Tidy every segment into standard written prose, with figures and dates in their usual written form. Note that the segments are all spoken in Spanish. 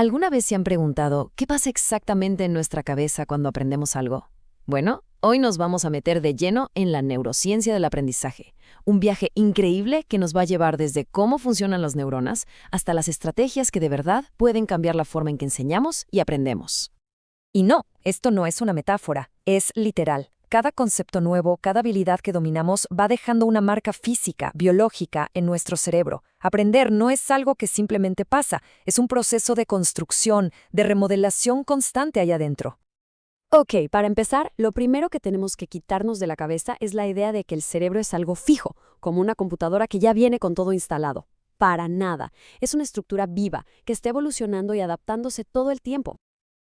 ¿Alguna vez se han preguntado qué pasa exactamente en nuestra cabeza cuando aprendemos algo? Bueno, hoy nos vamos a meter de lleno en la neurociencia del aprendizaje, un viaje increíble que nos va a llevar desde cómo funcionan las neuronas hasta las estrategias que de verdad pueden cambiar la forma en que enseñamos y aprendemos. Y no, esto no es una metáfora, es literal. Cada concepto nuevo, cada habilidad que dominamos va dejando una marca física, biológica en nuestro cerebro. Aprender no es algo que simplemente pasa, es un proceso de construcción, de remodelación constante allá adentro. Ok, para empezar, lo primero que tenemos que quitarnos de la cabeza es la idea de que el cerebro es algo fijo, como una computadora que ya viene con todo instalado. Para nada. Es una estructura viva, que está evolucionando y adaptándose todo el tiempo.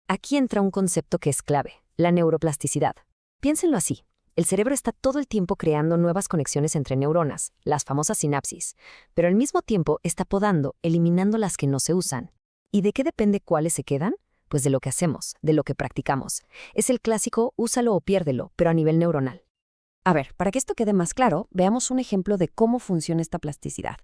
Aquí entra un concepto que es clave, la neuroplasticidad. Piénsenlo así. El cerebro está todo el tiempo creando nuevas conexiones entre neuronas, las famosas sinapsis, pero al mismo tiempo está podando, eliminando las que no se usan. ¿Y de qué depende cuáles se quedan? Pues de lo que hacemos, de lo que practicamos. Es el clásico úsalo o piérdelo, pero a nivel neuronal. A ver, para que esto quede más claro, veamos un ejemplo de cómo funciona esta plasticidad.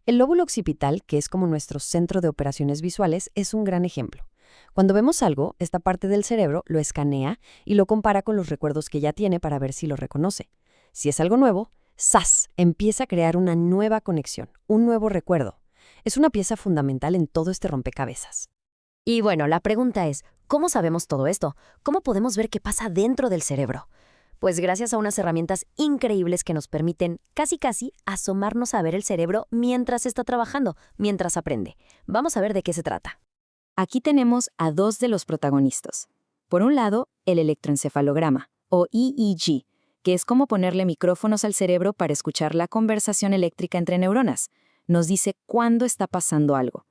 El lóbulo occipital, que es como nuestro centro de operaciones visuales, es un gran ejemplo. Cuando vemos algo, esta parte del cerebro lo escanea y lo compara con los recuerdos que ya tiene para ver si lo reconoce. Si es algo nuevo, ¡zas!, empieza a crear una nueva conexión, un nuevo recuerdo. Es una pieza fundamental en todo este rompecabezas. Y bueno, la pregunta es, ¿cómo sabemos todo esto? ¿Cómo podemos ver qué pasa dentro del cerebro? Pues gracias a unas herramientas increíbles que nos permiten casi asomarnos a ver el cerebro mientras está trabajando, mientras aprende. Vamos a ver de qué se trata. Aquí tenemos a dos de los protagonistas. Por un lado, el electroencefalograma, o EEG, que es como ponerle micrófonos al cerebro para escuchar la conversación eléctrica entre neuronas. Nos dice cuándo está pasando algo.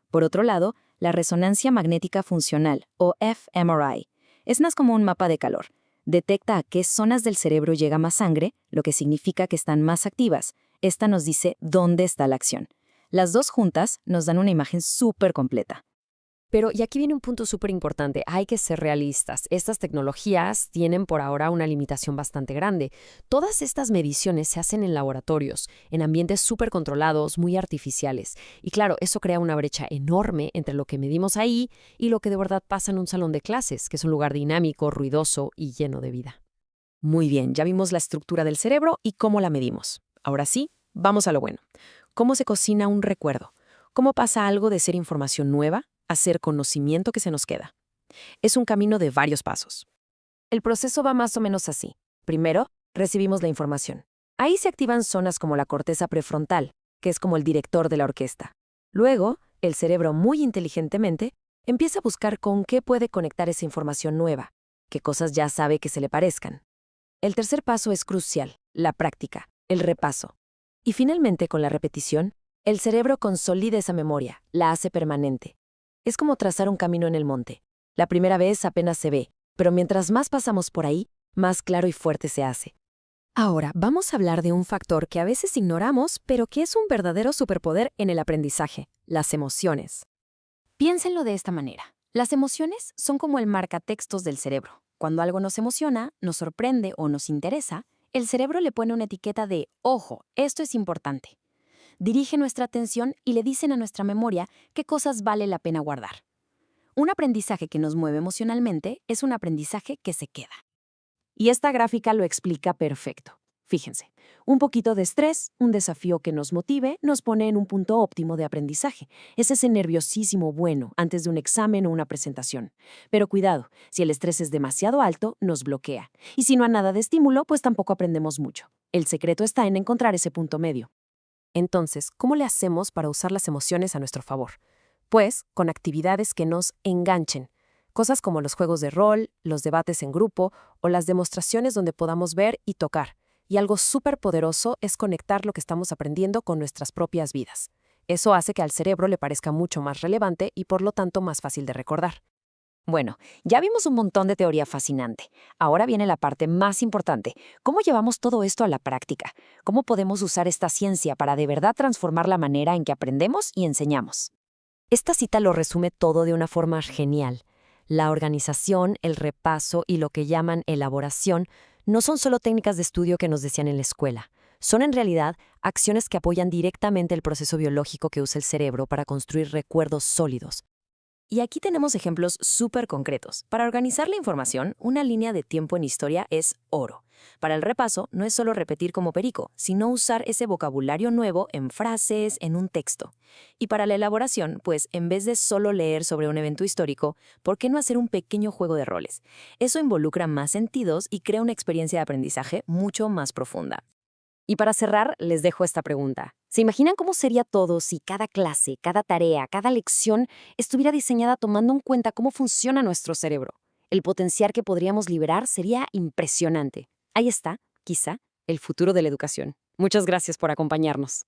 Por otro lado, la resonancia magnética funcional, o fMRI, es más como un mapa de calor. Detecta a qué zonas del cerebro llega más sangre, lo que significa que están más activas. Esta nos dice dónde está la acción. Las dos juntas nos dan una imagen súper completa. Pero, y aquí viene un punto súper importante, hay que ser realistas. Estas tecnologías tienen por ahora una limitación bastante grande. Todas estas mediciones se hacen en laboratorios, en ambientes súper controlados, muy artificiales. Y claro, eso crea una brecha enorme entre lo que medimos ahí y lo que de verdad pasa en un salón de clases, que es un lugar dinámico, ruidoso y lleno de vida. Muy bien, ya vimos la estructura del cerebro y cómo la medimos. Ahora sí, vamos a lo bueno. ¿Cómo se cocina un recuerdo? ¿Cómo pasa algo de ser información nueva a ser conocimiento que se nos queda? Es un camino de varios pasos. El proceso va más o menos así. Primero, recibimos la información. Ahí se activan zonas como la corteza prefrontal, que es como el director de la orquesta. Luego, el cerebro muy inteligentemente empieza a buscar con qué puede conectar esa información nueva, qué cosas ya sabe que se le parezcan. El tercer paso es crucial, la práctica, el repaso. Y finalmente, con la repetición, el cerebro consolida esa memoria, la hace permanente. Es como trazar un camino en el monte. La primera vez apenas se ve, pero mientras más pasamos por ahí, más claro y fuerte se hace. Ahora, vamos a hablar de un factor que a veces ignoramos, pero que es un verdadero superpoder en el aprendizaje, las emociones. Piénsenlo de esta manera. Las emociones son como el marcatextos del cerebro. Cuando algo nos emociona, nos sorprende o nos interesa, el cerebro le pone una etiqueta de «Ojo, esto es importante». Dirige nuestra atención y le dicen a nuestra memoria qué cosas vale la pena guardar. Un aprendizaje que nos mueve emocionalmente es un aprendizaje que se queda. Y esta gráfica lo explica perfecto. Fíjense, un poquito de estrés, un desafío que nos motive, nos pone en un punto óptimo de aprendizaje. Es ese nerviosísimo bueno antes de un examen o una presentación. Pero cuidado, si el estrés es demasiado alto, nos bloquea. Y si no hay nada de estímulo, pues tampoco aprendemos mucho. El secreto está en encontrar ese punto medio. Entonces, ¿cómo le hacemos para usar las emociones a nuestro favor? Pues, con actividades que nos enganchen. Cosas como los juegos de rol, los debates en grupo o las demostraciones donde podamos ver y tocar. Y algo súper poderoso es conectar lo que estamos aprendiendo con nuestras propias vidas. Eso hace que al cerebro le parezca mucho más relevante y por lo tanto más fácil de recordar. Bueno, ya vimos un montón de teoría fascinante. Ahora viene la parte más importante. ¿Cómo llevamos todo esto a la práctica? ¿Cómo podemos usar esta ciencia para de verdad transformar la manera en que aprendemos y enseñamos? Esta cita lo resume todo de una forma genial. La organización, el repaso y lo que llaman elaboración no son solo técnicas de estudio que nos decían en la escuela. Son en realidad acciones que apoyan directamente el proceso biológico que usa el cerebro para construir recuerdos sólidos. Y aquí tenemos ejemplos súper concretos. Para organizar la información, una línea de tiempo en historia es oro. Para el repaso, no es solo repetir como perico, sino usar ese vocabulario nuevo en frases, en un texto. Y para la elaboración, pues en vez de solo leer sobre un evento histórico, ¿por qué no hacer un pequeño juego de roles? Eso involucra más sentidos y crea una experiencia de aprendizaje mucho más profunda. Y para cerrar, les dejo esta pregunta. ¿Se imaginan cómo sería todo si cada clase, cada tarea, cada lección estuviera diseñada tomando en cuenta cómo funciona nuestro cerebro? El potencial que podríamos liberar sería impresionante. Ahí está, quizá, el futuro de la educación. Muchas gracias por acompañarnos.